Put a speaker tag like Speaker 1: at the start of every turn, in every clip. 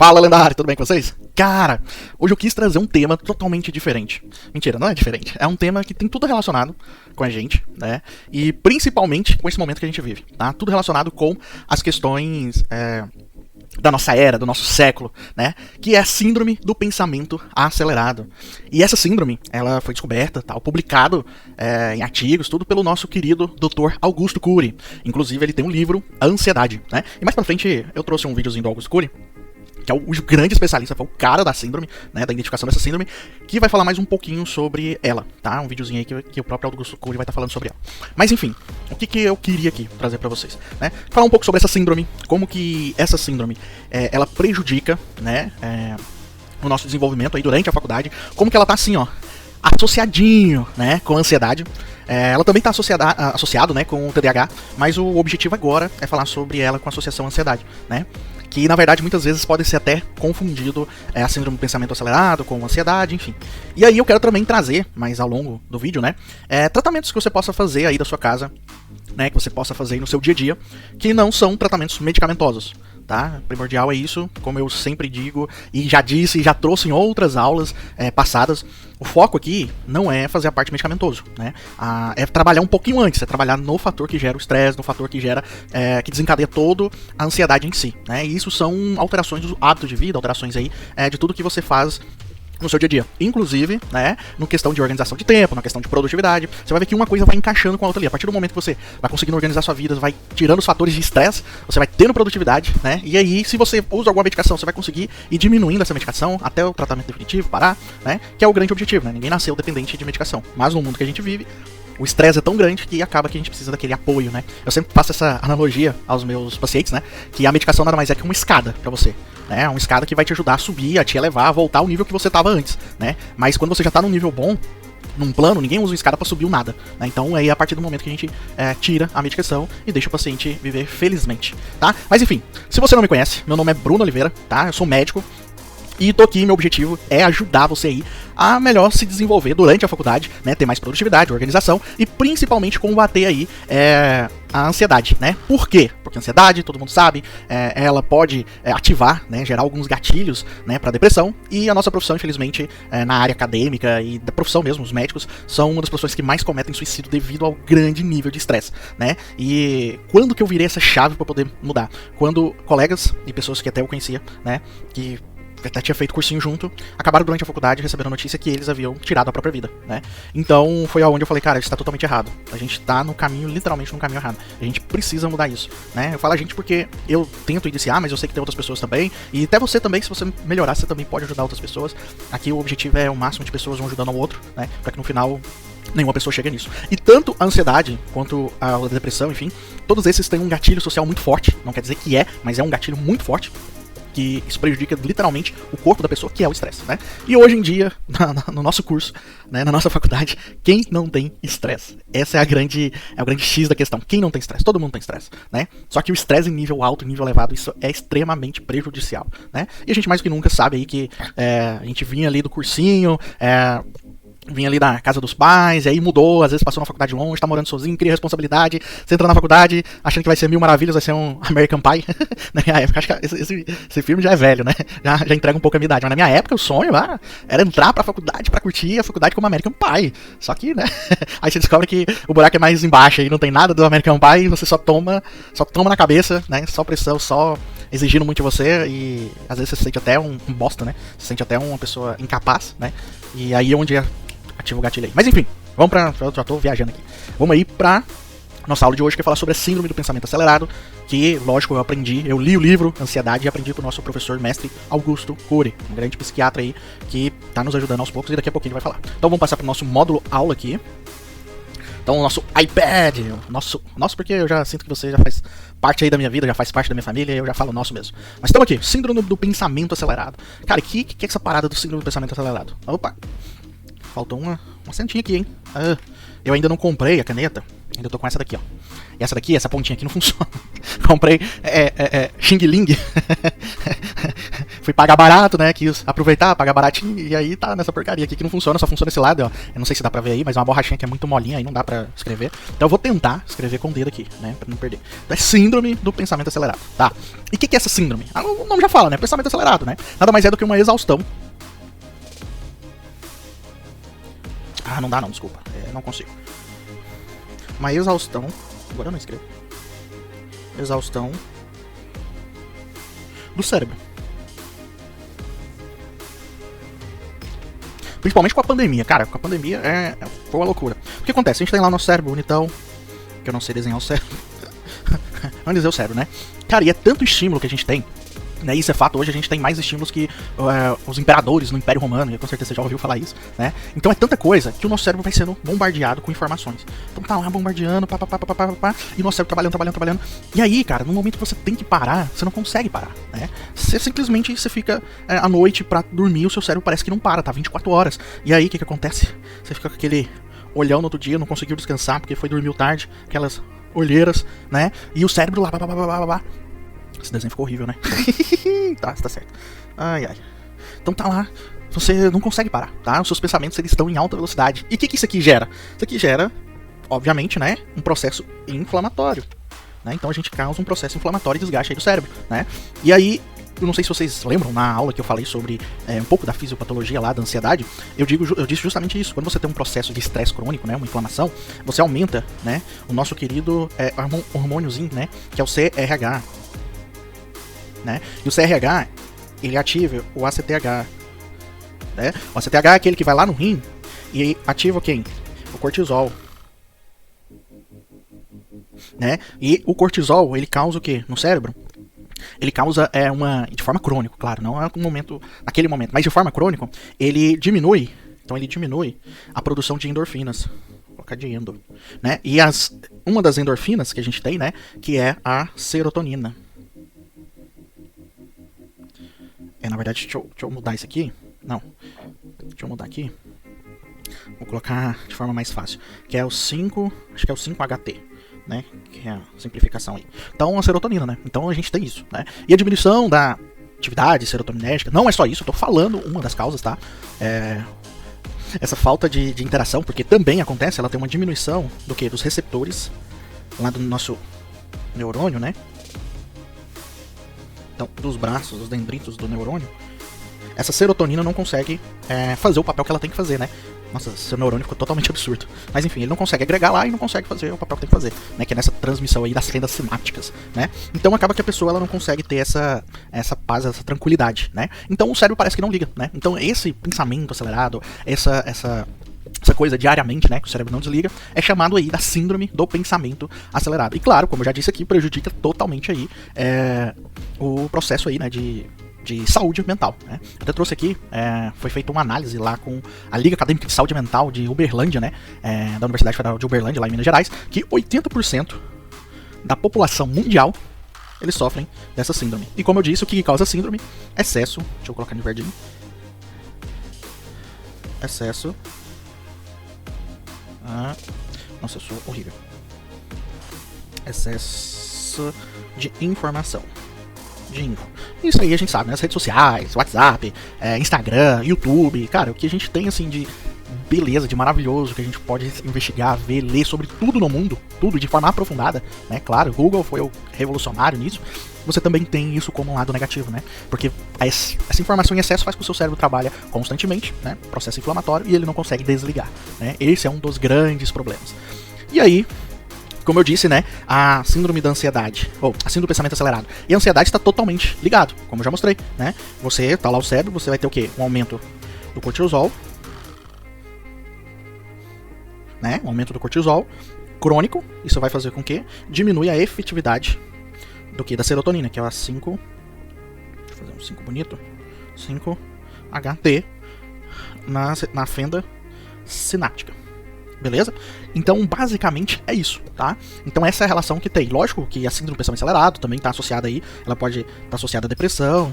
Speaker 1: Fala, lendário, tudo bem com vocês? Cara, hoje eu quis trazer um tema totalmente diferente. Mentira, não é diferente. É um tema que tem tudo relacionado com a gente, né? E principalmente com esse momento que a gente vive, tá? Tudo relacionado com as questões da nossa era, do nosso século, né? Que é a síndrome do pensamento acelerado. E essa síndrome, ela foi descoberta, tal, publicado em artigos, tudo pelo nosso querido Dr. Augusto Cury. Inclusive, ele tem um livro, A Ansiedade, né? E mais pra frente, eu trouxe um videozinho do Augusto Cury, que é o grande especialista, foi o cara da síndrome, né, da identificação dessa síndrome, que vai falar mais um pouquinho sobre ela, tá? Um videozinho aí que o próprio Augusto Cury vai estar falando sobre ela. Mas enfim, o que eu queria aqui trazer pra vocês, né? Falar um pouco sobre essa síndrome, como que essa síndrome, ela prejudica, né, o nosso desenvolvimento aí durante a faculdade, como que ela tá assim, ó, associadinho, né, com a ansiedade. Ela também está associado, né, com o TDAH, mas o objetivo agora é falar sobre ela com a associação à ansiedade, né? Que na verdade muitas vezes pode ser até confundido a síndrome do pensamento acelerado com ansiedade, enfim. E aí eu quero também trazer, mais ao longo do vídeo, né, tratamentos que você possa fazer aí da sua casa, né, que você possa fazer aí no seu dia a dia, que não são tratamentos medicamentosos. Tá? Primordial é isso, como eu sempre digo, e já disse, e já trouxe em outras aulas passadas, o foco aqui não é fazer a parte medicamentoso, né? É trabalhar um pouquinho antes, é trabalhar no fator que gera o estresse, no fator que gera, que desencadeia todo a ansiedade em si, né? E isso são alterações do hábito de vida, alterações aí de tudo que você faz no seu dia a dia, inclusive, né, no questão de organização de tempo, na questão de produtividade, você vai ver que uma coisa vai encaixando com a outra ali. A partir do momento que você vai conseguindo organizar sua vida, vai tirando os fatores de estresse, você vai tendo produtividade, né, e aí se você usa alguma medicação, você vai conseguir ir diminuindo essa medicação até o tratamento definitivo, parar, né, que é o grande objetivo, né, ninguém nasceu dependente de medicação, mas no mundo que a gente vive, o estresse é tão grande que acaba que a gente precisa daquele apoio, né? Eu sempre faço essa analogia aos meus pacientes, né? Que a medicação nada mais é que uma escada pra você, né? Uma escada que vai te ajudar a subir, a te elevar, a voltar ao nível que você estava antes, né? Mas quando você já tá num nível bom, num plano, ninguém usa uma escada pra subir nada, né? Então aí é a partir do momento que a gente tira a medicação e deixa o paciente viver felizmente, tá? Mas enfim, se você não me conhece, meu nome é Bruno Oliveira, tá? Eu sou médico. E tô aqui, meu objetivo é ajudar você aí a melhor se desenvolver durante a faculdade, né, ter mais produtividade, organização e principalmente combater aí a ansiedade, né? Por quê? Porque a ansiedade, todo mundo sabe, ela pode ativar, né, gerar alguns gatilhos, né, para depressão, e a nossa profissão, infelizmente, na área acadêmica e da profissão mesmo, os médicos, são uma das profissões que mais cometem suicídio devido ao grande nível de estresse, né? E quando que eu virei essa chave para poder mudar? Quando colegas e pessoas que até eu conhecia, né, que até tinha feito cursinho junto, acabaram durante a faculdade recebendo a notícia que eles haviam tirado a própria vida, né? Então foi aonde eu falei, cara, isso tá totalmente errado. A gente tá no caminho, literalmente no caminho errado. A gente precisa mudar isso, né? Eu falo a gente porque eu tento iniciar, mas eu sei que tem outras pessoas também. E até você também, se você melhorar, você também pode ajudar outras pessoas. Aqui o objetivo é o máximo de pessoas um ajudando ao outro, né? Pra que no final nenhuma pessoa chegue nisso. E tanto a ansiedade quanto a depressão, enfim, todos esses têm um gatilho social muito forte. Não quer dizer que mas é um gatilho muito forte, que isso prejudica literalmente o corpo da pessoa, que é o estresse, né? E hoje em dia, no nosso curso, né, na nossa faculdade, quem não tem estresse? Essa é o grande X da questão. Quem não tem estresse? Todo mundo tem estresse, né? Só que o estresse em nível alto, em nível elevado, isso é extremamente prejudicial, né? E a gente mais do que nunca sabe aí que a gente vinha ali do cursinho, vinha ali da casa dos pais, e aí mudou, às vezes passou na faculdade longe, tá morando sozinho, cria responsabilidade, você entra na faculdade achando que vai ser mil maravilhas, vai ser um American Pie. Na minha época, acho que esse filme já é velho, né? Já entrega um pouco a minha idade, mas na minha época o sonho era entrar pra faculdade pra curtir a faculdade como American Pie. Só que, né? Aí você descobre que o buraco é mais embaixo e não tem nada do American Pie, e você só toma na cabeça, né? Só pressão, só exigindo muito de você, e às vezes você se sente até um bosta, né? Você se sente até uma pessoa incapaz, né? E aí é onde ativa o gatilho aí. Mas enfim, vamos pra... Eu já tô viajando aqui. Vamos aí pra nossa aula de hoje, que é falar sobre a síndrome do pensamento acelerado, que, lógico, eu li o livro Ansiedade e aprendi com o nosso professor mestre Augusto Cury, um grande psiquiatra aí, que tá nos ajudando aos poucos, e daqui a pouquinho ele vai falar. Então vamos passar pro nosso módulo aula aqui. Então o nosso iPad, nosso, porque eu já sinto que você já faz parte aí da minha vida, já faz parte da minha família, e eu já falo nosso mesmo. Mas estamos aqui, síndrome do pensamento acelerado. Cara, que é essa parada do síndrome do pensamento acelerado? Opa! Faltou uma sentinha aqui, hein? Eu ainda não comprei a caneta. Ainda tô com essa daqui, ó. E essa daqui, essa pontinha aqui não funciona. Comprei Xing Ling. fui pagar barato, né? Quis aproveitar, pagar baratinho, e aí tá nessa porcaria aqui que não funciona, só funciona esse lado, ó. Eu não sei se dá pra ver aí, mas é uma borrachinha que é muito molinha, aí não dá pra escrever. Então eu vou tentar escrever com o dedo aqui, né? Pra não perder. Então é síndrome do pensamento acelerado, tá? E o que é essa síndrome? Ah, o nome já fala, né? Pensamento acelerado, né? Nada mais é do que uma exaustão. Ah, não dá não, desculpa. Não consigo. Uma exaustão. Agora eu não escrevo. Exaustão do cérebro. Principalmente com a pandemia, cara. Com a pandemia foi uma loucura. O que acontece? A gente tem lá o nosso cérebro bonitão, que eu não sei desenhar o cérebro. Vamos dizer o cérebro, né? Cara, e é tanto estímulo que a gente tem, né? Isso é fato, hoje a gente tem mais estímulos que os imperadores no Império Romano, e com certeza você já ouviu falar isso, né? Então é tanta coisa que o nosso cérebro vai sendo bombardeado com informações. Então tá lá bombardeando, e o nosso cérebro trabalhando. E aí, cara, no momento que você tem que parar, você não consegue parar, né? Você simplesmente fica à noite pra dormir, o seu cérebro parece que não para, tá 24 horas. E aí, o que acontece? Você fica com aquele olhão no outro dia, não conseguiu descansar porque foi dormir tarde, aquelas olheiras, né? E o cérebro lá, Esse desenho ficou horrível, né? tá certo. Ai. Então tá lá, você não consegue parar, tá? Os seus pensamentos, eles estão em alta velocidade. E o que isso aqui gera? Isso aqui gera, obviamente, né, um processo inflamatório, né? Então a gente causa um processo inflamatório e desgaste aí do cérebro, né? E aí, eu não sei se vocês lembram, na aula que eu falei sobre um pouco da fisiopatologia lá, da ansiedade, eu disse justamente isso. Quando você tem um processo de estresse crônico, né, uma inflamação, você aumenta, né, o nosso querido hormôniozinho, né, que é o CRH, né? E o CRH, ele ativa o ACTH, né? O ACTH é aquele que vai lá no rim e ativa quem? O cortisol, né? E o cortisol, ele causa o quê? No cérebro? Ele causa de forma crônica, claro, não é naquele momento, mas de forma crônica, ele diminui a produção de endorfinas. Vou colocar de endo, né? E uma das endorfinas que a gente tem, né, que é a serotonina. Na verdade, deixa eu mudar isso aqui. Não. Deixa eu mudar aqui. Vou colocar de forma mais fácil. Que é o 5. Acho que é o 5-HT, né? Que é a simplificação aí. Então, a serotonina, né? Então a gente tem isso, né? E a diminuição da atividade serotoninérgica. Não é só isso, eu tô falando uma das causas, tá? Essa falta de interação, porque também acontece, ela tem uma diminuição do quê? Dos receptores lá do nosso neurônio, né? Então, dos braços, dos dendritos do neurônio, essa serotonina não consegue fazer o papel que ela tem que fazer, né? Nossa, seu neurônio ficou totalmente absurdo. Mas enfim, ele não consegue agregar lá e não consegue fazer o papel que tem que fazer, né? Que é nessa transmissão aí das rendas sinápticas, né? Então acaba que a pessoa ela não consegue ter essa paz, essa tranquilidade, né? Então o cérebro parece que não liga, né? Então esse pensamento acelerado, essa coisa diariamente, né, que o cérebro não desliga, é chamado aí da síndrome do pensamento acelerado. E claro, como eu já disse aqui, prejudica totalmente aí o processo aí, né, de saúde mental, né? Eu até trouxe aqui, foi feita uma análise lá com a Liga Acadêmica de Saúde Mental de Uberlândia, né, da Universidade Federal de Uberlândia, lá em Minas Gerais, que 80% da população mundial, eles sofrem dessa síndrome. E como eu disse, o que causa a síndrome? Excesso, deixa eu colocar no verdinho, excesso, nossa, eu sou horrível, excesso de informação. Isso aí a gente sabe, né? As redes sociais, WhatsApp, Instagram, YouTube, cara, o que a gente tem assim de beleza, de maravilhoso, que a gente pode investigar, ver, ler sobre tudo no mundo, tudo de forma aprofundada, né? Claro, o Google foi o revolucionário nisso. Você também tem isso como um lado negativo, né? Porque essa informação em excesso faz com que o seu cérebro trabalhe constantemente, né? Processo inflamatório, e ele não consegue desligar, né? Esse é um dos grandes problemas. E aí, como eu disse, né, a síndrome da ansiedade, ou a síndrome do pensamento acelerado, e a ansiedade está totalmente ligado, como eu já mostrei, né? Você tá lá o cérebro, você vai ter o quê? Um aumento do cortisol, né? Um aumento do cortisol crônico, isso vai fazer com que diminui a efetividade do que? Da serotonina, que é a 5, deixa eu fazer um 5 bonito, 5-HT na fenda sináptica. Beleza? Então, basicamente, é isso, tá? Então, essa é a relação que tem. Lógico que a síndrome do pensamento acelerado também está associada aí, ela pode estar associada à depressão,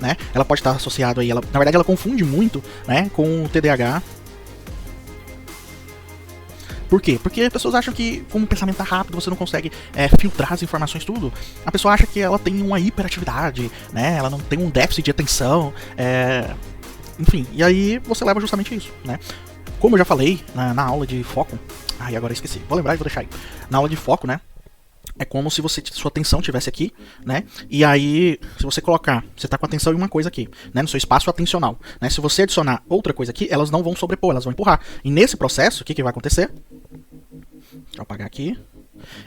Speaker 1: né? Ela pode estar associada aí, na verdade, ela confunde muito, né, com o TDAH. Por quê? Porque as pessoas acham que, como o pensamento tá rápido, você não consegue filtrar as informações, tudo. A pessoa acha que ela tem uma hiperatividade, né? Ela não tem um déficit de atenção, enfim, e aí você leva justamente isso, né? Como eu já falei na aula de foco, agora eu esqueci, vou lembrar e vou deixar aí. Na aula de foco, né? É como se sua atenção estivesse aqui, né? E aí, se você colocar, você tá com a atenção em uma coisa aqui, né? No seu espaço atencional, né? Se você adicionar outra coisa aqui, elas não vão sobrepor, elas vão empurrar. E nesse processo, o que vai acontecer? Deixa eu apagar aqui.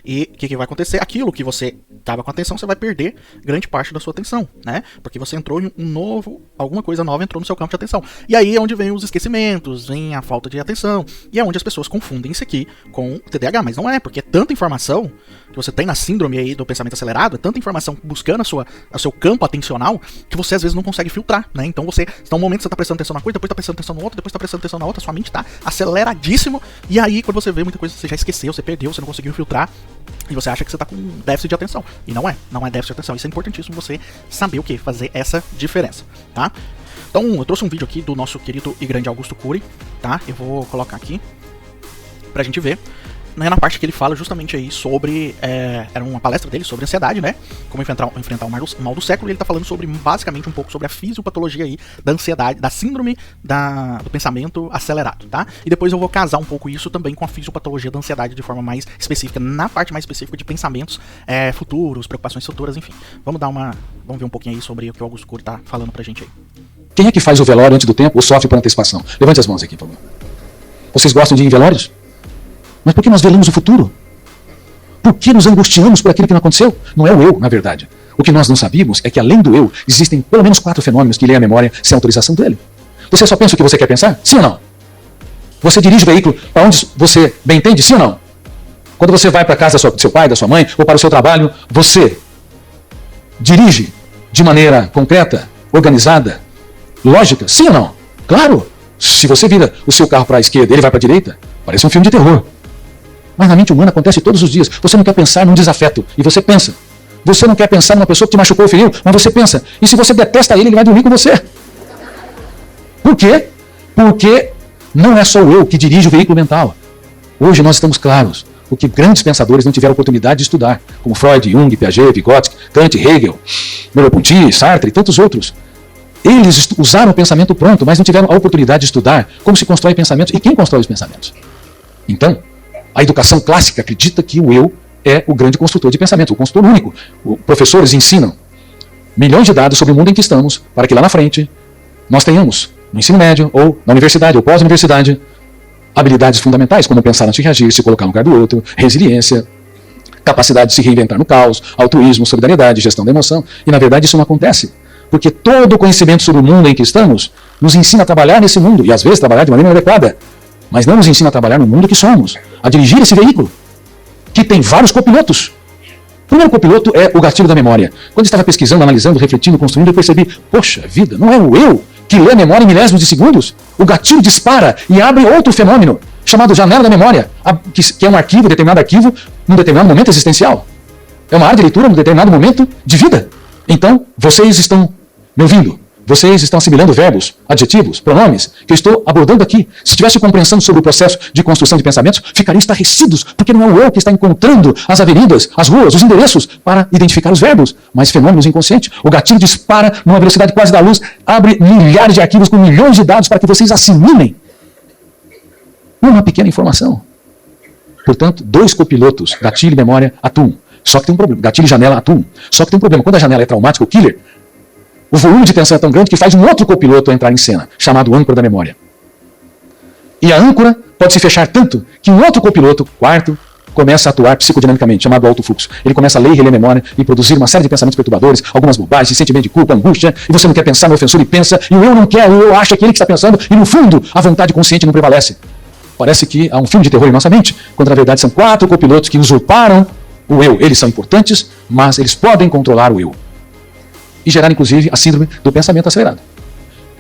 Speaker 1: E o que vai acontecer? Aquilo que você estava com atenção, você vai perder grande parte da sua atenção, né? Porque você entrou em alguma coisa nova entrou no seu campo de atenção. E aí é onde vem os esquecimentos, vem a falta de atenção, e é onde as pessoas confundem isso aqui com TDAH, mas não é, porque é tanta informação que você tem na síndrome aí do pensamento acelerado, é tanta informação buscando o seu campo atencional, que você às vezes não consegue filtrar, né? Então um momento você tá prestando atenção na coisa, depois tá prestando atenção no outro, depois tá prestando atenção na outra, sua mente tá aceleradíssimo, e aí quando você vê muita coisa, você já esqueceu, você perdeu, você não conseguiu filtrar, e você acha que você tá com déficit de atenção. E não é déficit de atenção. Isso é importantíssimo você saber o que? Fazer essa diferença, tá? Então, eu trouxe um vídeo aqui do nosso querido e grande Augusto Cury, tá? Eu vou colocar aqui pra gente ver. Na parte que ele fala justamente aí sobre, era uma palestra dele sobre ansiedade, né? Como enfrentar o mal do século, e ele tá falando sobre, basicamente, um pouco sobre a fisiopatologia aí da ansiedade, da síndrome do pensamento acelerado, tá? E depois eu vou casar um pouco isso também com a fisiopatologia da ansiedade de forma mais específica, na parte mais específica de pensamentos futuros, preocupações futuras, enfim. Vamos ver um pouquinho aí sobre o que o Augusto Cury tá falando pra gente aí.
Speaker 2: Quem é que faz o velório antes do tempo ou sofre por antecipação? Levante as mãos aqui, por favor. Vocês gostam de ir em velórios? Mas por que nós velamos o futuro? Por que nos angustiamos por aquilo que não aconteceu? Não é o eu, na verdade. O que nós não sabíamos é que, além do eu, existem pelo menos 4 fenômenos que leem a memória sem autorização dele. Você só pensa o que você quer pensar? Sim ou não? Você dirige o veículo para onde você bem entende? Sim ou não? Quando você vai para a casa do seu pai, da sua mãe, ou para o seu trabalho, você dirige de maneira concreta, organizada, lógica? Sim ou não? Claro! Se você vira o seu carro para a esquerda e ele vai para a direita, parece um filme de terror. Mas na mente humana acontece todos os dias. Você não quer pensar num desafeto, e você pensa. Você não quer pensar numa pessoa que te machucou ou feriu, mas você pensa. E se você detesta ele vai dormir com você. Por quê? Porque não é só o eu que dirige o veículo mental. Hoje nós estamos claros. O que grandes pensadores não tiveram oportunidade de estudar, como Freud, Jung, Piaget, Vygotsky, Kant, Hegel, Merleau-Ponty, Sartre e tantos outros. Eles usaram o pensamento pronto, mas não tiveram a oportunidade de estudar como se constrói pensamentos e quem constrói os pensamentos. Então, a educação clássica acredita que o eu é o grande construtor de pensamento, o construtor único. Os professores ensinam milhões de dados sobre o mundo em que estamos, para que lá na frente nós tenhamos, no ensino médio, ou na universidade, ou pós-universidade, habilidades fundamentais, como pensar antes de reagir, se colocar no lugar do outro, resiliência, capacidade de se reinventar no caos, altruísmo, solidariedade, gestão da emoção. E, na verdade, isso não acontece. Porque todo o conhecimento sobre o mundo em que estamos nos ensina a trabalhar nesse mundo, e às vezes trabalhar de maneira adequada, mas não nos ensina a trabalhar no mundo que somos, a dirigir esse veículo, que tem vários copilotos. O primeiro copiloto é o gatilho da memória. Quando eu estava pesquisando, analisando, refletindo, construindo, eu percebi, poxa vida, não é o eu que lê a memória em milésimos de segundos? O gatilho dispara e abre outro fenômeno, chamado janela da memória, que é um arquivo, determinado arquivo, num determinado momento existencial. É uma área de leitura num determinado momento de vida. Então, vocês estão me ouvindo? Vocês estão assimilando verbos, adjetivos, pronomes, que eu estou abordando aqui. Se tivesse compreensão sobre o processo de construção de pensamentos, ficariam estarrecidos, porque não é o eu que está encontrando as avenidas, as ruas, os endereços, para identificar os verbos, mas fenômenos inconscientes. O gatilho dispara numa velocidade quase da luz, abre milhares de arquivos com milhões de dados para que vocês assimilem uma pequena informação. Portanto, 2 copilotos, gatilho e memória, atuam. Só que tem um problema. Gatilho e janela atuam. Só que tem um problema. Quando a janela é traumática, o killer, o volume de tensão é tão grande que faz um outro copiloto entrar em cena, chamado âncora da memória. E a âncora pode se fechar tanto que um outro copiloto, quarto, começa a atuar psicodinamicamente, chamado autofluxo. Ele começa a ler e reler a memória e produzir uma série de pensamentos perturbadores, algumas bobagens, sentimento de culpa, angústia, e você não quer pensar no ofensor e pensa, e o eu não quer, o eu acha que ele que está pensando, e no fundo, a vontade consciente não prevalece. Parece que há um filme de terror em nossa mente, quando na verdade são 4 copilotos que usurparam o eu. Eles são importantes, mas eles podem controlar o eu. E gerar, inclusive, a síndrome do pensamento acelerado.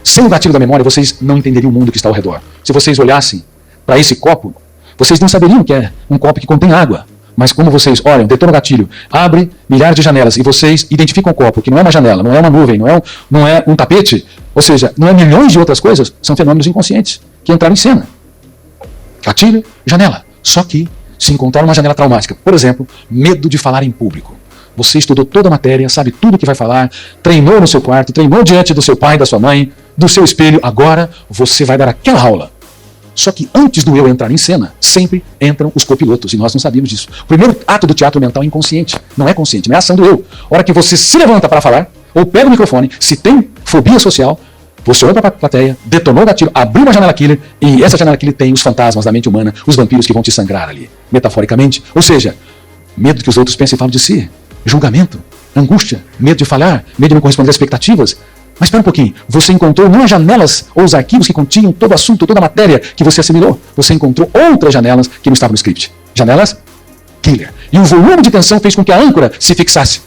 Speaker 2: Sem o gatilho da memória, vocês não entenderiam o mundo que está ao redor. Se vocês olhassem para esse copo, vocês não saberiam que é um copo que contém água. Mas como vocês olham, detonam o gatilho, abre milhares de janelas e vocês identificam o copo, que não é uma janela, não é uma nuvem, não é um tapete, ou seja, não é milhões de outras coisas, são fenômenos inconscientes que entraram em cena. Gatilho, janela. Só que, se encontrar uma janela traumática, por exemplo, medo de falar em público. Você estudou toda a matéria, sabe tudo o que vai falar, treinou no seu quarto, treinou diante do seu pai, da sua mãe, do seu espelho. Agora você vai dar aquela aula. Só que antes do eu entrar em cena, sempre entram os copilotos, e nós não sabíamos disso. O primeiro ato do teatro mental é inconsciente, não é consciente, não é ação do eu. A hora que você se levanta para falar, ou pega o microfone, se tem fobia social, você olha para a plateia, detonou o gatilho, abriu uma janela killer, e essa janela killer tem os fantasmas da mente humana, os vampiros que vão te sangrar ali, metaforicamente. Ou seja, medo que os outros pensem e falem de si, julgamento, angústia, medo de falhar, medo de não corresponder às expectativas. Mas espera um pouquinho, você encontrou não as janelas ou os arquivos que continham todo o assunto, toda a matéria que você assimilou. Você encontrou outras janelas que não estavam no script. Janelas killer. E o volume de tensão fez com que a âncora se fixasse.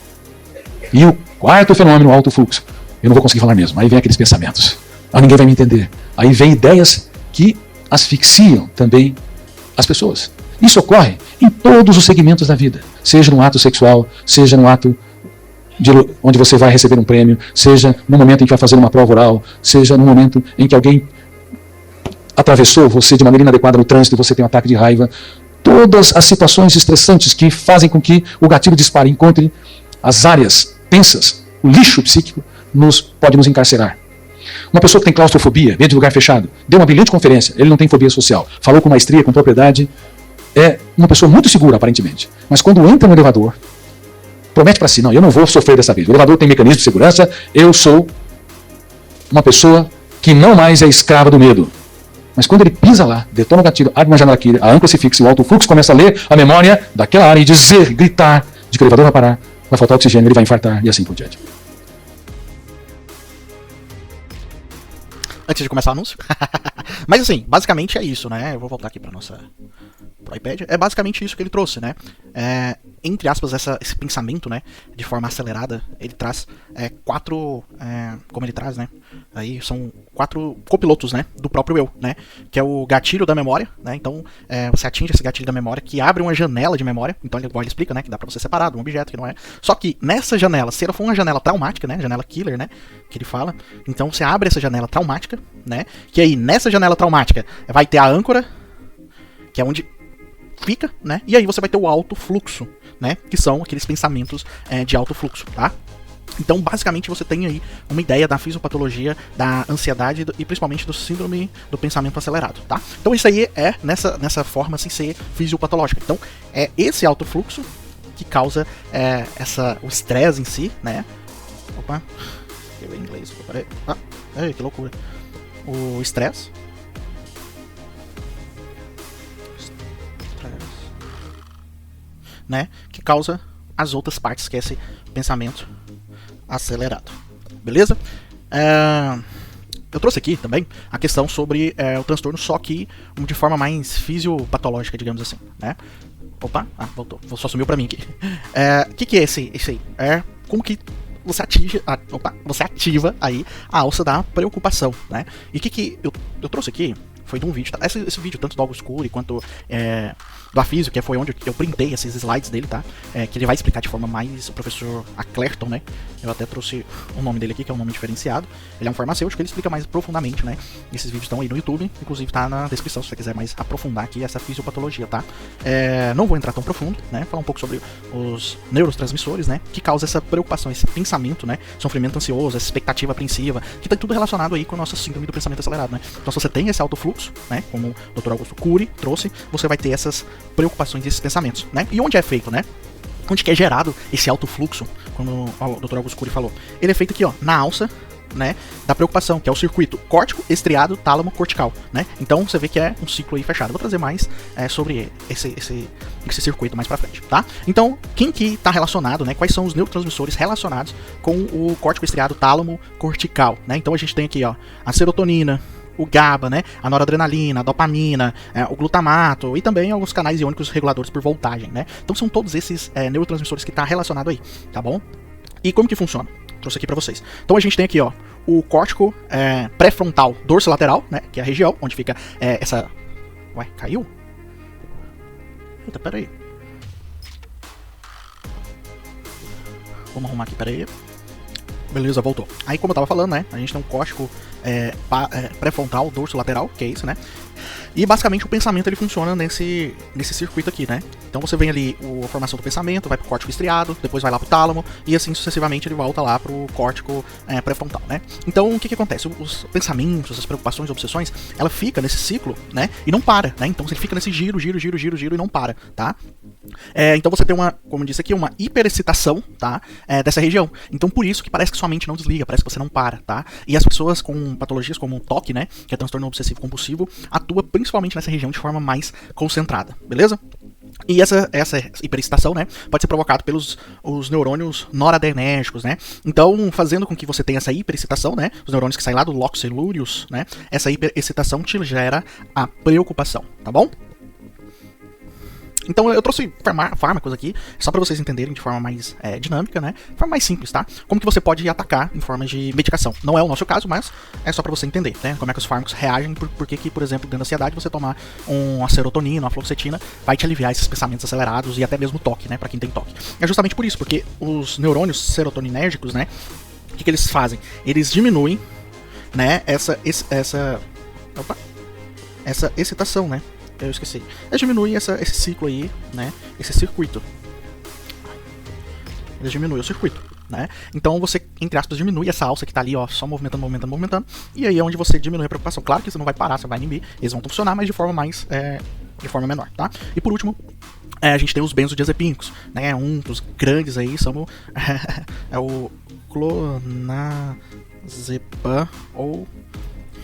Speaker 2: E o quarto fenômeno, o alto fluxo. Eu não vou conseguir falar mesmo. Aí vem aqueles pensamentos. Aí ninguém vai me entender. Aí vem ideias que asfixiam também as pessoas. Isso ocorre em todos os segmentos da vida. Seja no ato sexual, seja no ato onde você vai receber um prêmio, seja no momento em que vai fazer uma prova oral, seja no momento em que alguém atravessou você de maneira inadequada no trânsito e você tem um ataque de raiva. Todas as situações estressantes que fazem com que o gatilho dispare, encontre as áreas tensas, o lixo psíquico pode nos encarcerar. Uma pessoa que tem claustrofobia, medo de lugar fechado, deu uma brilhante conferência, ele não tem fobia social, falou com maestria, com propriedade, é uma pessoa muito segura aparentemente, mas quando entra no elevador, promete para si, não, eu não vou sofrer dessa vez. O elevador tem mecanismo de segurança, eu sou uma pessoa que não mais é escrava do medo. Mas quando ele pisa lá, detona o gatilho, abre uma janela aqui, a âncora se fixa e o alto fluxo começa a ler a memória daquela área e dizer, gritar, de que o elevador vai parar, vai faltar oxigênio, ele vai infartar e assim por diante.
Speaker 1: Antes de começar o anúncio. Mas assim, basicamente é isso, né? Eu vou voltar aqui para pro iPad. É basicamente isso que ele trouxe, né? Entre aspas, esse pensamento, né? De forma acelerada, ele traz quatro... como ele traz, né? Aí são 4 copilotos, né? Do próprio eu, né? Que é o gatilho da memória, né? Então, você atinge esse gatilho da memória, que abre uma janela de memória. Então, ele explica, né? Que dá pra você separar de um objeto, que não é... Só que nessa janela, se ela for uma janela traumática, né? Janela killer, né? Que ele fala. Então, você abre essa janela traumática, né? Que aí, nessa janela traumática, vai ter a âncora, que é onde fica, né? E aí você vai ter o alto fluxo, né? Que são aqueles pensamentos de alto fluxo, tá? Então, basicamente, você tem aí uma ideia da fisiopatologia, da ansiedade e principalmente do síndrome do pensamento acelerado, tá? Então, isso aí é nessa forma sem ser fisiopatológica. Então, é esse alto fluxo que causa o estresse em si, né? Opa, eu em inglês, peraí. Que loucura. O estresse. Né, que causa as outras partes, que é esse pensamento acelerado. Beleza? Eu trouxe aqui também a questão sobre o transtorno, só que de forma mais fisiopatológica, digamos assim, né? Opa, voltou. Só sumiu pra mim aqui. Que é esse aí? Como que você ativa aí a alça da preocupação, né? E o que eu trouxe aqui foi de um vídeo, tá? Esse vídeo, tanto do Augusto Cury quanto do Afísio, que foi onde eu printei esses slides dele, tá? Que ele vai explicar de forma mais... O professor Aclerton, né? Eu até trouxe o nome dele aqui, que é um nome diferenciado. Ele é um farmacêutico, ele explica mais profundamente, né? Esses vídeos estão aí no YouTube, inclusive tá na descrição se você quiser mais aprofundar aqui essa fisiopatologia, tá? Não vou entrar tão profundo, né? Falar um pouco sobre os neurotransmissores, né? Que causa essa preocupação, esse pensamento, né? Sofrimento ansioso, essa expectativa apreensiva, que tá tudo relacionado aí com a nossa síndrome do pensamento acelerado, né? Então, se você tem esse alto fluxo, né? Como o Dr. Augusto Cury trouxe, você vai ter essas preocupações e esses pensamentos, né? E onde é feito, né? Onde que é gerado esse alto fluxo, como o Dr. Augusto Cury falou? Ele é feito aqui, ó, na alça, né, da preocupação, que é o circuito córtico, estriado, tálamo, cortical, né? Então você vê que é um ciclo aí fechado. Eu vou trazer mais sobre esse circuito mais pra frente, tá? Então, quem que tá relacionado, né? Quais são os neurotransmissores relacionados com o córtico, estriado, tálamo, cortical, né? Então a gente tem aqui, ó, a serotonina, o GABA, né, a noradrenalina, a dopamina, o glutamato e também alguns canais iônicos reguladores por voltagem, né? Então são todos esses neurotransmissores que tá relacionado aí, tá bom? E como que funciona? Trouxe aqui pra vocês. Então a gente tem aqui, ó, o córtico pré-frontal dorsolateral, né, que é a região onde fica essa... Ué, caiu? Eita, peraí. Vamos arrumar aqui, peraí. Beleza, voltou. Aí, como eu tava falando, né, a gente tem um córtico pré-frontal dorsolateral, que é isso, né? E basicamente o pensamento ele funciona nesse circuito aqui, né? Então você vem ali a formação do pensamento, vai pro córtico estriado, depois vai lá pro tálamo, e assim sucessivamente ele volta lá pro córtico pré-frontal, né? Então o que acontece? Os pensamentos, as preocupações, as obsessões, ela fica nesse ciclo, né? E não para, né? Então você fica nesse giro e não para, tá? Então você tem como eu disse aqui, uma hiperexcitação, tá? Dessa região. Então por isso que parece que sua mente não desliga, parece que você não para, tá? E as pessoas com patologias como o TOC, né? Que é transtorno obsessivo compulsivo, atua principalmente nessa região de forma mais concentrada, beleza? E essa hiperexcitação, né, pode ser provocada pelos os neurônios noradrenérgicos, né? Então, fazendo com que você tenha essa hiperexcitação, né, os neurônios que saem lá do locus coeruleus, né, essa hiperexcitação te gera a preocupação, tá bom? Então eu trouxe fármacos aqui, só para vocês entenderem de forma mais dinâmica, né? De forma mais simples, tá? Como que você pode atacar em forma de medicação. Não é o nosso caso, mas é só para você entender, né? Como é que os fármacos reagem, porque que, por exemplo, dentro da ansiedade, você tomar uma serotonina, uma fluoxetina, vai te aliviar esses pensamentos acelerados e até mesmo toque, né? Para quem tem toque. É justamente por isso, porque os neurônios serotoninérgicos, né? O que eles fazem? Eles diminuem, né? Essa excitação, né? Eu esqueci. Eles diminuem esse ciclo aí, né? Esse circuito. Eles diminuem o circuito, né? Então você, entre aspas, diminui essa alça que tá ali, ó, só movimentando. E aí é onde você diminui a preocupação. Claro que você não vai parar, você vai inibir. Eles vão funcionar, mas de forma menor, tá? E por último, a gente tem os benzodiazepínicos, né? Um dos grandes aí são o clonazepam ou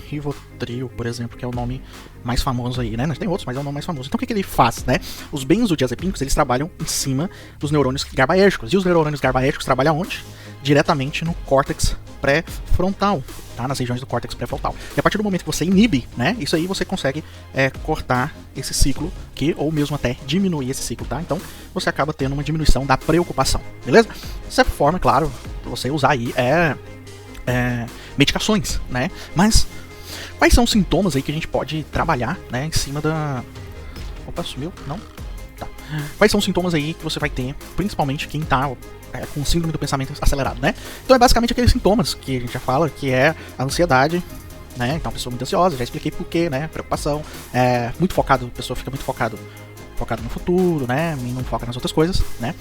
Speaker 1: Rivotril, por exemplo, que é o nome mais famoso aí, né? Tem outros, mas é o nome mais famoso. Então o que ele faz, né? Os benzodiazepínicos, eles trabalham em cima dos neurônios GABAérgicos. E os neurônios GABAérgicos trabalham onde? Diretamente no córtex pré-frontal, tá? Nas regiões do córtex pré-frontal. E a partir do momento que você inibe, né? Isso aí você consegue cortar esse ciclo aqui, ou mesmo até diminuir esse ciclo, tá? Então você acaba tendo uma diminuição da preocupação, beleza? Dessa forma, claro, você usar aí medicações, né? Mas quais são os sintomas aí que a gente pode trabalhar, né, em cima da... Opa, sumiu? Não? Tá. Quais são os sintomas aí que você vai ter, principalmente quem tá com síndrome do pensamento acelerado, né? Então é basicamente aqueles sintomas que a gente já fala, que é a ansiedade, né? Então a pessoa muito ansiosa, já expliquei por quê, né? Preocupação, muito focado, a pessoa fica muito focado no futuro, né? E não foca nas outras coisas, né?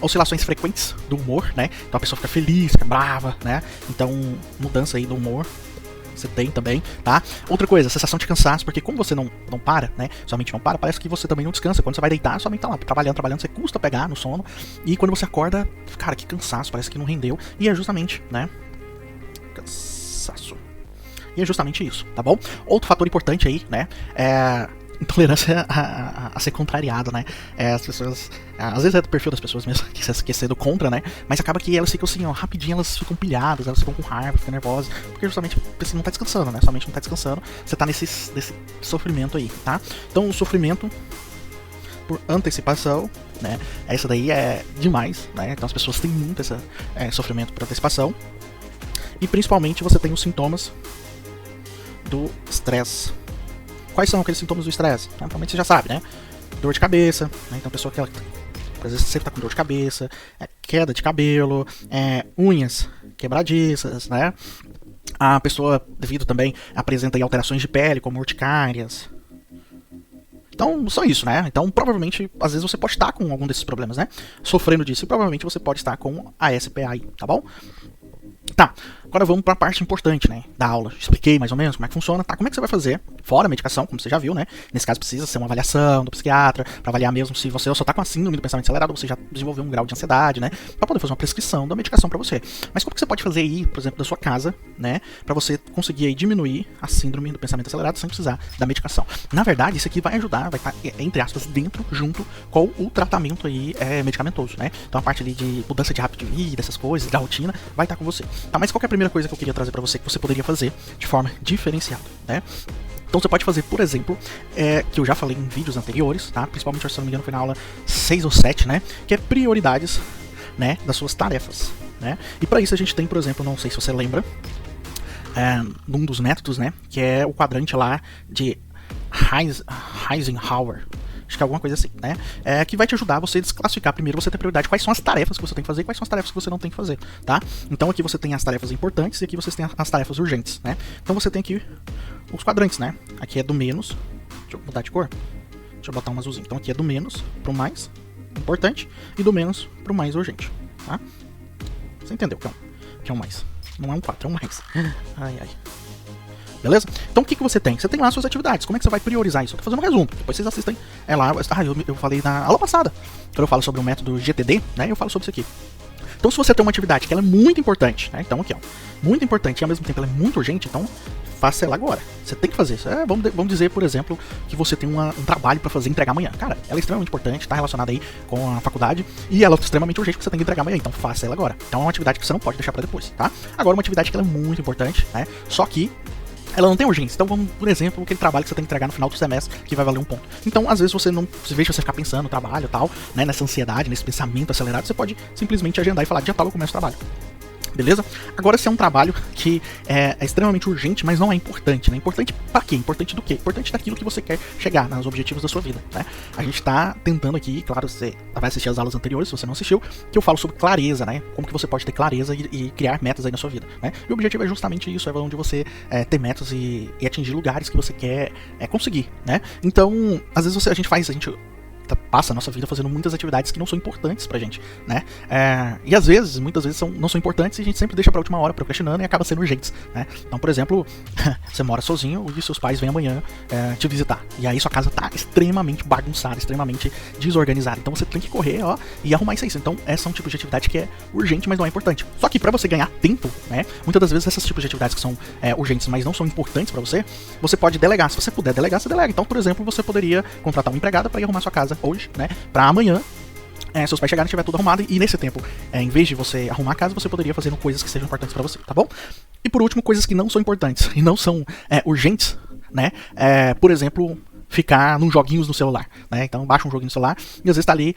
Speaker 1: Oscilações frequentes do humor, né? Então a pessoa fica feliz, fica brava, né? Então mudança aí do humor você tem também, tá? Outra coisa, sensação de cansaço, porque como você não para, né? Sua mente não para, parece que você também não descansa. Quando você vai deitar, sua mente tá lá trabalhando, você custa pegar no sono. E quando você acorda, cara, que cansaço, parece que não rendeu. E é justamente, né? Cansaço. E é justamente isso, tá bom? Outro fator importante aí, né? Intolerância a ser contrariado, né? As pessoas, às vezes é do perfil das pessoas mesmo que é sendo contra, né? Mas acaba que elas ficam assim, ó, rapidinho elas ficam pilhadas, elas ficam com raiva, ficam nervosas, porque justamente você não tá descansando, né? Sua mente não tá descansando, você tá nesse sofrimento aí, tá? Então o sofrimento por antecipação, né? Essa daí é demais, né? Então as pessoas têm muito esse sofrimento por antecipação. E principalmente você tem os sintomas do estresse. Quais são aqueles sintomas do estresse? Normalmente você já sabe, né? Dor de cabeça, né? Então a pessoa que às vezes sempre tá com dor de cabeça, queda de cabelo, unhas quebradiças, né? A pessoa, devido também, apresenta aí alterações de pele, como urticárias. Então, só isso, né? Então, provavelmente, às vezes você pode estar com algum desses problemas, né? Sofrendo disso, e provavelmente você pode estar com a SPA aí, tá bom? Tá, agora vamos para a parte importante, né, da aula. Expliquei mais ou menos como é que funciona, tá? Como é que você vai fazer, fora a medicação, como você já viu, né? Nesse caso precisa ser uma avaliação do psiquiatra, para avaliar mesmo se você só tá com a síndrome do pensamento acelerado, ou você já desenvolveu um grau de ansiedade, né? Para poder fazer uma prescrição da medicação para você. Mas como que você pode fazer aí, por exemplo, da sua casa, né? Para você conseguir aí diminuir a síndrome do pensamento acelerado sem precisar da medicação. Na verdade, isso aqui vai ajudar, vai estar, entre aspas, dentro, junto com o tratamento aí medicamentoso, né? Então a parte ali de mudança de hábito de vida, essas coisas, da rotina, vai estar com você. Tá, mas qual que é a primeira coisa que eu queria trazer pra você que você poderia fazer de forma diferenciada, né? Então você pode fazer, por exemplo, que eu já falei em vídeos anteriores, tá? Principalmente, se não me engano, foi na aula 6 ou 7, né? Que é prioridades, né, das suas tarefas, né? E pra isso a gente tem, por exemplo, não sei se você lembra, um dos métodos, né? Que é o quadrante lá de Eisenhower. Acho que é alguma coisa assim, né? Que vai te ajudar a você desclassificar primeiro, você ter prioridade, quais são as tarefas que você tem que fazer e quais são as tarefas que você não tem que fazer, tá? Então aqui você tem as tarefas importantes e aqui você tem as tarefas urgentes, né? Então você tem aqui os quadrantes, né? Aqui é do menos Deixa eu mudar de cor. Deixa eu botar um azulzinho. Então aqui é do menos pro mais importante e do menos pro mais urgente, tá? Você entendeu que é um mais. Não é um 4, é um mais. Ai, ai. Beleza? Então o que você tem? Você tem lá suas atividades. Como é que você vai priorizar isso? Eu tô fazendo um resumo. Depois vocês assistem lá. Eu falei na aula passada. Quando eu falo sobre o método GTD, né? Eu falo sobre isso aqui. Então se você tem uma atividade que ela é muito importante, né? Então aqui, ó. Muito importante e ao mesmo tempo ela é muito urgente, então faça ela agora. Você tem que fazer isso. Vamos dizer, por exemplo, que você tem um trabalho pra fazer e entregar amanhã. Cara, ela é extremamente importante, tá relacionada aí com a faculdade e ela é extremamente urgente que você tem que entregar amanhã, então faça ela agora. Então é uma atividade que você não pode deixar pra depois, tá? Agora uma atividade que ela é muito importante, né? Só que ela não tem urgência. Então vamos, por exemplo, aquele trabalho que você tem que entregar no final do semestre, que vai valer um ponto. Então, às vezes você não, em vez de você ficar pensando no trabalho e tal, né, nessa ansiedade, nesse pensamento acelerado, você pode simplesmente agendar e falar, dia tal eu começo o trabalho. Beleza? Agora, se é um trabalho que é extremamente urgente, mas não é importante, né? Importante pra quê? Importante do quê? Importante daquilo que você quer chegar, nos objetivos da sua vida, né? A gente tá tentando aqui, claro, você vai assistir as aulas anteriores, se você não assistiu, que eu falo sobre clareza, né? Como que você pode ter clareza e criar metas aí na sua vida, né? E o objetivo é justamente isso, é onde você ter metas e atingir lugares que você quer conseguir, né? Então, às vezes a gente passa a nossa vida fazendo muitas atividades que não são importantes pra gente, né? E às vezes, muitas vezes não são importantes e a gente sempre deixa pra última hora procrastinando e acaba sendo urgentes, né? Então, por exemplo, você mora sozinho e seus pais vêm amanhã te visitar. E aí sua casa tá extremamente bagunçada, extremamente desorganizada. Então você tem que correr, ó, e arrumar isso aí. Então, essa é um tipo de atividade que é urgente, mas não é importante. Só que pra você ganhar tempo, né? Muitas das vezes esses tipos de atividades que são urgentes, mas não são importantes pra você, você pode delegar. Se você puder delegar, você delega. Então, por exemplo, você poderia contratar uma empregada pra ir arrumar sua casa hoje, né, pra amanhã seus pais chegarem e tiver tudo arrumado, e nesse tempo, em vez de você arrumar a casa, você poderia fazer coisas que sejam importantes pra você, tá bom? E por último, coisas que não são importantes e não são urgentes, né, por exemplo, ficar nos joguinhos no celular, né? Então baixa um joguinho no celular e às vezes tá ali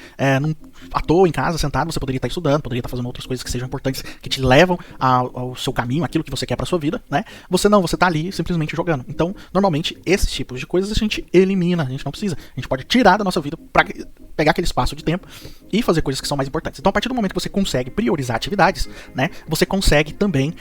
Speaker 1: à toa em casa, sentado, você poderia estar estudando, poderia estar fazendo outras coisas que sejam importantes, que te levam ao seu caminho, aquilo que você quer pra sua vida, né? Você tá ali simplesmente jogando. Então, normalmente, esses tipos de coisas a gente elimina, a gente não precisa. A gente pode tirar da nossa vida pra pegar aquele espaço de tempo e fazer coisas que são mais importantes. Então, a partir do momento que você consegue priorizar atividades, né? Você consegue também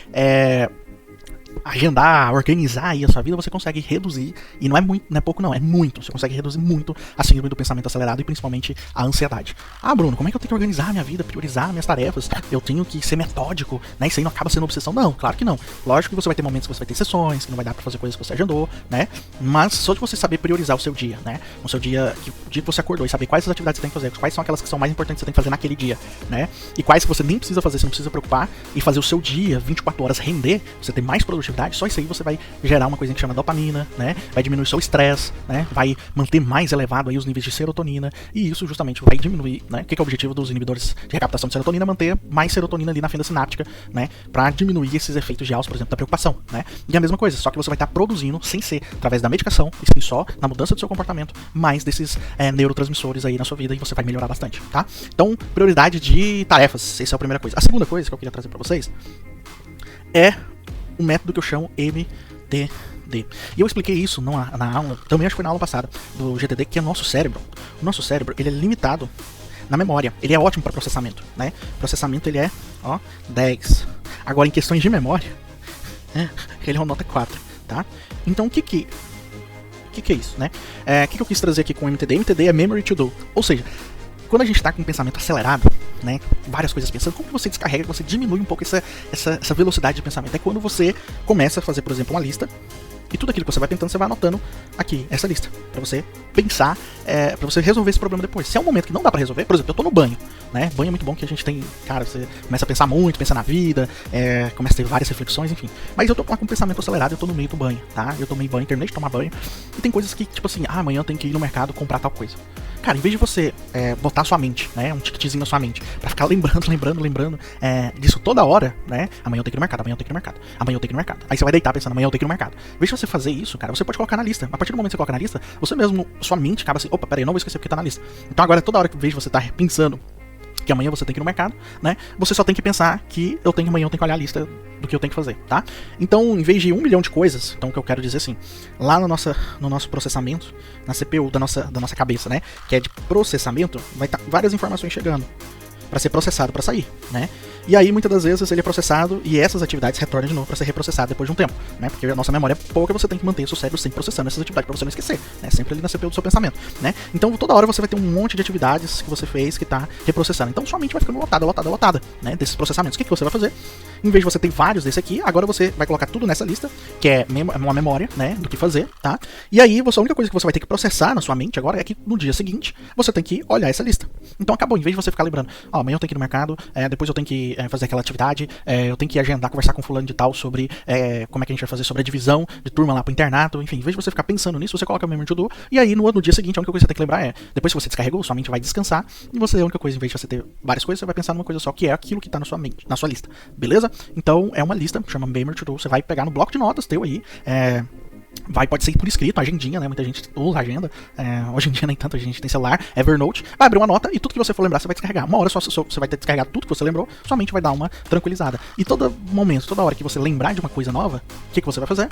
Speaker 1: agendar, organizar aí a sua vida, você consegue reduzir, e não é muito, não é pouco não, é muito, você consegue reduzir muito a síndrome do pensamento acelerado e principalmente a ansiedade. Ah, Bruno, como é que eu tenho que organizar a minha vida, priorizar minhas tarefas? Eu tenho que ser metódico, né? Isso aí não acaba sendo obsessão? Não, claro que não. Lógico que você vai ter momentos que você vai ter sessões, que não vai dar pra fazer coisas que você agendou, né? Mas só de você saber priorizar o seu dia, né? O seu dia, o dia que você acordou e saber quais as atividades você tem que fazer, quais são aquelas que são mais importantes que você tem que fazer naquele dia, né? E quais que você nem precisa fazer, você não precisa preocupar, e fazer o seu dia, 24 horas, render, você ter mais produtividade, só isso aí você vai gerar uma coisa que chama dopamina, né? Vai diminuir o seu estresse, né? Vai manter mais elevado aí os níveis de serotonina, e isso justamente vai diminuir, né? O que é o objetivo dos inibidores de recaptação de serotonina? Manter mais serotonina ali na fenda sináptica, né? Pra diminuir esses efeitos de alça, por exemplo, da preocupação, né? E a mesma coisa, só que você vai estar produzindo, sem ser através da medicação, e sim só na mudança do seu comportamento, mais desses neurotransmissores aí na sua vida, e você vai melhorar bastante, tá? Então, prioridade de tarefas, essa é a primeira coisa. A segunda coisa que eu queria trazer pra vocês é um método que eu chamo MTD. E eu expliquei isso na aula, também acho que foi na aula passada, do GTD, que é o nosso cérebro. O nosso cérebro, ele é limitado na memória. Ele é ótimo para processamento, né? Processamento, ele é, 10. Agora, em questões de memória, ele é uma nota 4, tá? Então, o que é isso, né? O que eu quis trazer aqui com o MTD? MTD é Memory to Do. Ou seja, quando a gente tá com um pensamento acelerado, né, várias coisas pensando, como que você descarrega, você diminui um pouco essa velocidade de pensamento? É quando você começa a fazer, por exemplo, uma lista, e tudo aquilo que você vai tentando, você vai anotando aqui, essa lista, pra você pensar, pra você resolver esse problema depois. Se é um momento que não dá pra resolver, por exemplo, eu tô no banho, né, banho é muito bom que a gente tem, cara, você começa a pensar muito, pensa na vida, começa a ter várias reflexões, enfim. Mas eu tô com um pensamento acelerado, eu tô no meio do banho, tá? Eu tomei banho, terminei de tomar banho, e tem coisas que, tipo assim, amanhã eu tenho que ir no mercado comprar tal coisa. Cara, em vez de você botar sua mente, né, um ticketzinho na sua mente, pra ficar lembrando disso toda hora, né, amanhã eu tenho que ir no mercado, amanhã eu tenho que ir no mercado, amanhã eu tenho que ir no mercado. Aí você vai deitar pensando, amanhã eu tenho que ir no mercado. Em vez de você fazer isso, cara, você pode colocar na lista. A partir do momento que você coloca na lista, você mesmo, sua mente acaba assim, opa, peraí, eu não vou esquecer porque tá na lista. Então agora, toda hora que vejo você tá pensando que amanhã você tem que ir no mercado, né, você só tem que pensar que amanhã eu tenho que olhar a lista do que eu tenho que fazer, tá? Então, em vez de 1 milhão de coisas, então o que eu quero dizer assim, lá no nosso processamento, na CPU da nossa cabeça, né, que é de processamento, vai estar várias informações chegando pra ser processado, pra sair, né? E aí, muitas das vezes, ele é processado e essas atividades retornam de novo para ser reprocessado depois de um tempo, né? Porque a nossa memória é pouca, você tem que manter o seu cérebro sempre processando essas atividades para você não esquecer, né? Sempre ali na CPU do seu pensamento, né? Então, toda hora você vai ter um monte de atividades que você fez que tá reprocessando. Então, sua mente vai ficando lotada, né? Desses processamentos. O que você vai fazer? Em vez de você ter vários desse aqui, agora você vai colocar tudo nessa lista, que é uma memória, né? Do que fazer, tá? E aí, a única coisa que você vai ter que processar na sua mente agora é que no dia seguinte você tem que olhar essa lista. Então, acabou. Em vez de você ficar lembrando, amanhã eu tenho que ir no mercado, depois eu tenho que fazer aquela atividade, eu tenho que agendar, conversar com fulano de tal sobre como é que a gente vai fazer sobre a divisão de turma lá pro internato, enfim, em vez de você ficar pensando nisso, você coloca o Memory to Do, e aí no dia seguinte a única coisa que você tem que lembrar é, depois que você descarregou, sua mente vai descansar, e você, a única coisa, em vez de você ter várias coisas, você vai pensar numa coisa só, que é aquilo que tá na sua mente, na sua lista, beleza? Então, é uma lista, chama Memory to Do, você vai pegar no bloco de notas teu aí, pode ser por escrito, agendinha, né? Muita gente usa agenda. Hoje em dia nem tanto, a gente tem celular, Evernote. Vai abrir uma nota e tudo que você for lembrar, você vai descarregar. Uma hora só você vai ter descarregado tudo que você lembrou, sua mente vai dar uma tranquilizada. E todo momento, toda hora que você lembrar de uma coisa nova, o que você vai fazer?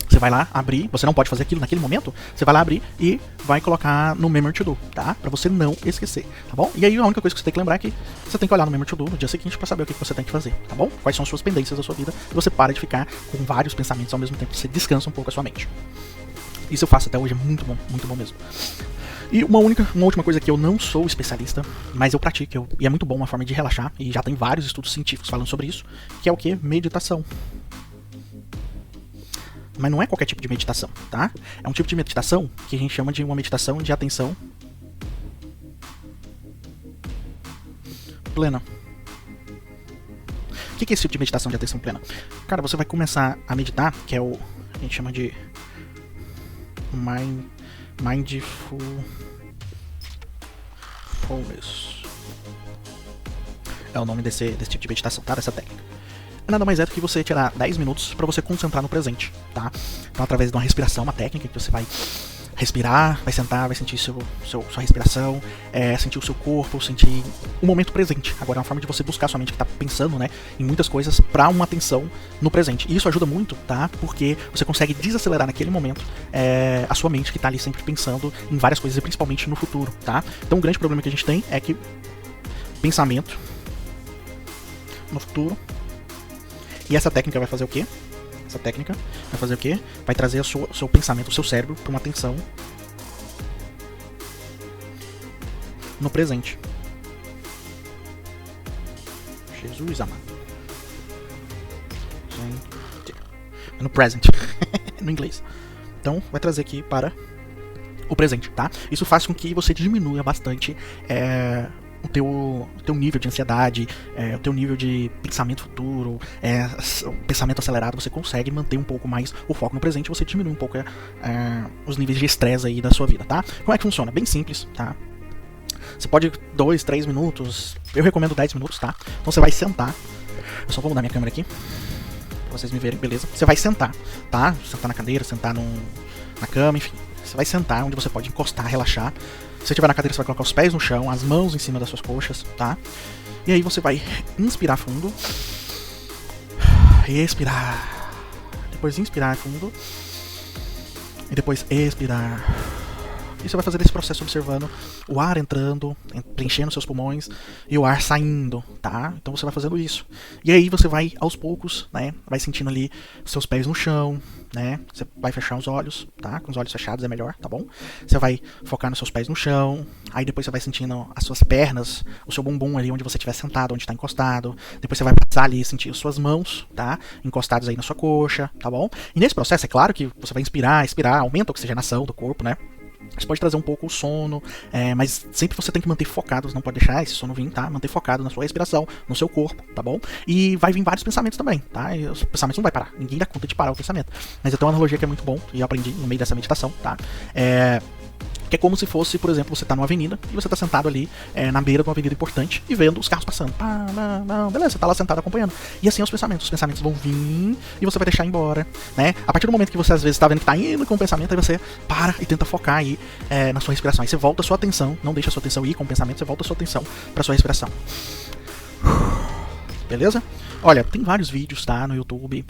Speaker 1: Você vai lá abrir, você não pode fazer aquilo naquele momento, você vai lá abrir e vai colocar no Memory to Do, tá? Pra você não esquecer, tá bom? E aí a única coisa que você tem que lembrar é que você tem que olhar no Memory to Do no dia seguinte pra saber o que você tem que fazer, tá bom? Quais são as suas pendências da sua vida e você para de ficar com vários pensamentos ao mesmo tempo, você descansa um pouco a sua mente. Isso eu faço até hoje, é muito bom mesmo. E uma última coisa que eu não sou especialista, mas eu pratico, e é muito bom, uma forma de relaxar, e já tem vários estudos científicos falando sobre isso, que é o que? Meditação. Mas não é qualquer tipo de meditação, tá? É um tipo de meditação que a gente chama de uma meditação de atenção plena. O que é esse tipo de meditação de atenção plena? Cara, você vai começar a meditar, que é a gente chama de Mindfulness. É o nome desse tipo de meditação, tá? Dessa técnica. Nada mais é do que você tirar 10 minutos para você concentrar no presente, tá? Então, através de uma respiração, uma técnica que você vai respirar, vai sentar, vai sentir sua respiração, sentir o seu corpo, sentir o momento presente. Agora é uma forma de você buscar sua mente que tá pensando, né, em muitas coisas para uma atenção no presente. E isso ajuda muito, tá? Porque você consegue desacelerar naquele momento a sua mente que tá ali sempre pensando em várias coisas, e principalmente no futuro, tá? Então o grande problema que a gente tem é que pensamento no futuro. E essa técnica vai fazer o quê? Essa técnica vai fazer o quê? Vai trazer o seu pensamento, o seu cérebro, para uma atenção no presente. Jesus amado. No present. No inglês. Então, vai trazer aqui para o presente, tá? Isso faz com que você diminua bastante o teu nível de ansiedade, o teu nível de pensamento futuro, o pensamento acelerado. Você consegue manter um pouco mais o foco no presente, você diminui um pouco os níveis de estresse aí da sua vida, tá? Como é que funciona? Bem simples, tá? Você pode 2, 3 minutos, eu recomendo 10 minutos, tá? Então você vai sentar, eu só vou mudar minha câmera aqui, pra vocês me verem, beleza? Você vai sentar, tá? Sentar na cadeira, sentar na cama, enfim. Você vai sentar onde você pode encostar, relaxar. Se você estiver na cadeira, você vai colocar os pés no chão, as mãos em cima das suas coxas, tá? E aí você vai inspirar fundo. Expirar. Depois inspirar fundo. E depois expirar. E você vai fazer esse processo observando o ar entrando, preenchendo seus pulmões, e o ar saindo, tá? Então você vai fazendo isso. E aí você vai, aos poucos, né? Vai sentindo ali seus pés no chão, né? Você vai fechar os olhos, tá? Com os olhos fechados é melhor, tá bom? Você vai focar nos seus pés no chão. Aí depois você vai sentindo as suas pernas, o seu bumbum ali onde você estiver sentado, onde está encostado. Depois você vai passar ali e sentir as suas mãos, tá? Encostadas aí na sua coxa, tá bom? E nesse processo, é claro que você vai inspirar, expirar, aumenta a oxigenação do corpo, né? Isso pode trazer um pouco o sono, mas sempre você tem que manter focado, você não pode deixar esse sono vir, tá? Manter focado na sua respiração, no seu corpo, tá bom? E vai vir vários pensamentos também, tá? E os pensamentos não vai parar, ninguém dá conta de parar o pensamento. Mas eu tenho uma analogia que é muito bom, e eu aprendi no meio dessa meditação, tá? Que é como se fosse, por exemplo, você tá numa avenida e você tá sentado ali na beira de uma avenida importante e vendo os carros passando. Beleza, você tá lá sentado acompanhando. E assim os pensamentos vão vir e você vai deixar embora, né? A partir do momento que você às vezes tá vendo que tá indo com o pensamento, aí você para e tenta focar aí na sua respiração. Aí você volta a sua atenção, não deixa a sua atenção ir com o pensamento, você volta a sua atenção pra sua respiração. Beleza? Olha, tem vários vídeos, tá, no YouTube,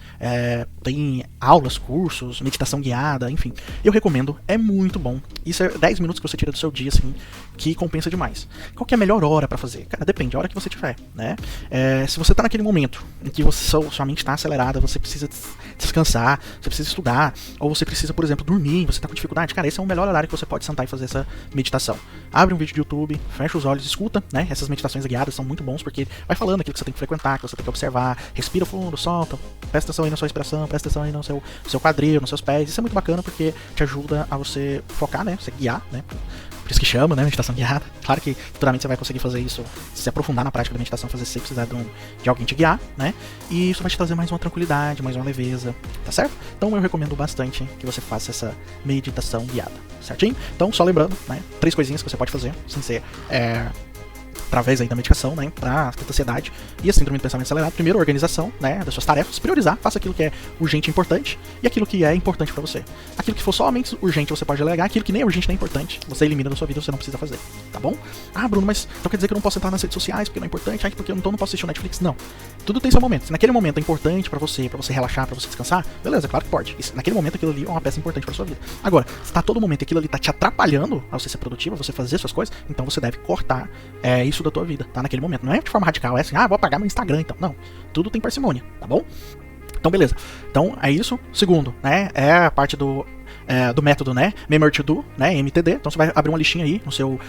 Speaker 1: tem aulas, cursos, meditação guiada, enfim. Eu recomendo, é muito bom. Isso é 10 minutos que você tira do seu dia, assim, que compensa demais. Qual que é a melhor hora pra fazer? Cara, depende, a hora que você tiver, né? Se você tá naquele momento em que sua mente tá acelerada, você precisa descansar, você precisa estudar, ou você precisa, por exemplo, dormir, você tá com dificuldade, cara, esse é o melhor horário que você pode sentar e fazer essa meditação. Abre um vídeo de YouTube, fecha os olhos, escuta, né? Essas meditações guiadas são muito bons porque vai falando aquilo que você tem que frequentar, que você tem que observar, respira fundo, solta, presta atenção aí na sua respiração, presta atenção aí no seu quadril, nos seus pés. Isso é muito bacana porque te ajuda a você focar, né? Você guiar, né? Por isso que chama, né? Meditação guiada. Claro que futuramente você vai conseguir fazer isso, se aprofundar na prática da meditação, fazer sem precisar de alguém te guiar, né? E isso vai te trazer mais uma tranquilidade, mais uma leveza, tá certo? Então eu recomendo bastante que você faça essa meditação guiada, certinho? Então, só lembrando, né? 3 coisinhas que você pode fazer, sem ser através aí da medicação, né, para a ansiedade e a síndrome do pensamento acelerado. Primeiro, organização, né, das suas tarefas, priorizar, faça aquilo que é urgente e importante e aquilo que é importante para você. Aquilo que for somente urgente você pode delegar, aquilo que nem é urgente nem é importante, você elimina da sua vida, você não precisa fazer, tá bom? Ah, Bruno, mas então quer dizer que eu não posso entrar nas redes sociais porque não é importante, porque então eu não posso assistir o Netflix? Não. Tudo tem seu momento. Se naquele momento é importante para você relaxar, para você descansar, beleza, claro que pode. E naquele momento aquilo ali é uma peça importante para sua vida. Agora, se tá todo momento aquilo ali tá te atrapalhando a você ser produtivo, a você fazer suas coisas, então você deve cortar isso da tua vida, tá? Naquele momento. Não é de forma radical, é assim, vou apagar meu Instagram então. Não. Tudo tem parcimônia, tá bom? Então, beleza. Então, é isso. Segundo, né? É a parte do método, né? Memory to Do, né? MTD. Então, você vai abrir uma listinha aí no seu...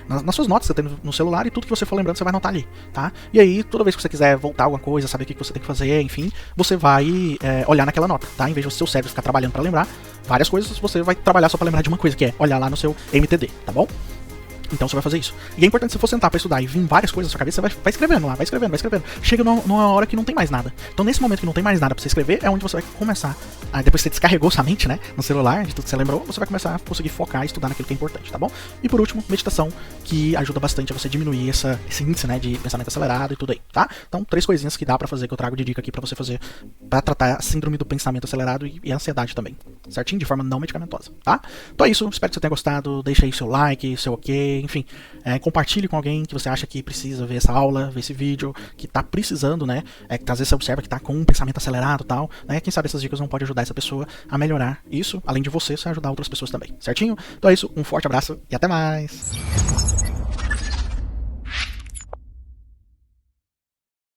Speaker 1: nas suas notas que você tem no celular e tudo que você for lembrando, você vai anotar ali, tá? E aí, toda vez que você quiser voltar alguma coisa, saber o que você tem que fazer, enfim, você vai olhar naquela nota, tá? Em vez de o seu cérebro ficar trabalhando pra lembrar várias coisas, você vai trabalhar só pra lembrar de uma coisa, que é olhar lá no seu MTD, tá bom? Então você vai fazer isso. E é importante, se for sentar pra estudar e vir várias coisas na sua cabeça, você vai escrevendo lá, vai escrevendo. Chega numa hora que não tem mais nada. Então nesse momento que não tem mais nada pra você escrever, é onde você vai começar. Depois que você descarregou sua mente, né, no celular, de tudo que você lembrou, você vai começar a conseguir focar e estudar naquilo que é importante, tá bom? E por último, meditação, que ajuda bastante a você diminuir esse índice, né, de pensamento acelerado e tudo aí, tá? Então 3 coisinhas que dá pra fazer, que eu trago de dica aqui pra você fazer, pra tratar a síndrome do pensamento acelerado e a ansiedade também, certinho? De forma não medicamentosa, tá? Então é isso, espero que você tenha gostado, deixa aí seu like, seu ok, enfim, compartilhe com alguém que você acha que precisa ver essa aula, ver esse vídeo, que tá precisando, né? Que às vezes você observa que tá com um pensamento acelerado e tal, né? Quem sabe essas dicas não podem ajudar essa pessoa a melhorar isso, além de você ajudar outras pessoas também, certinho? Então é isso, um forte abraço e até mais!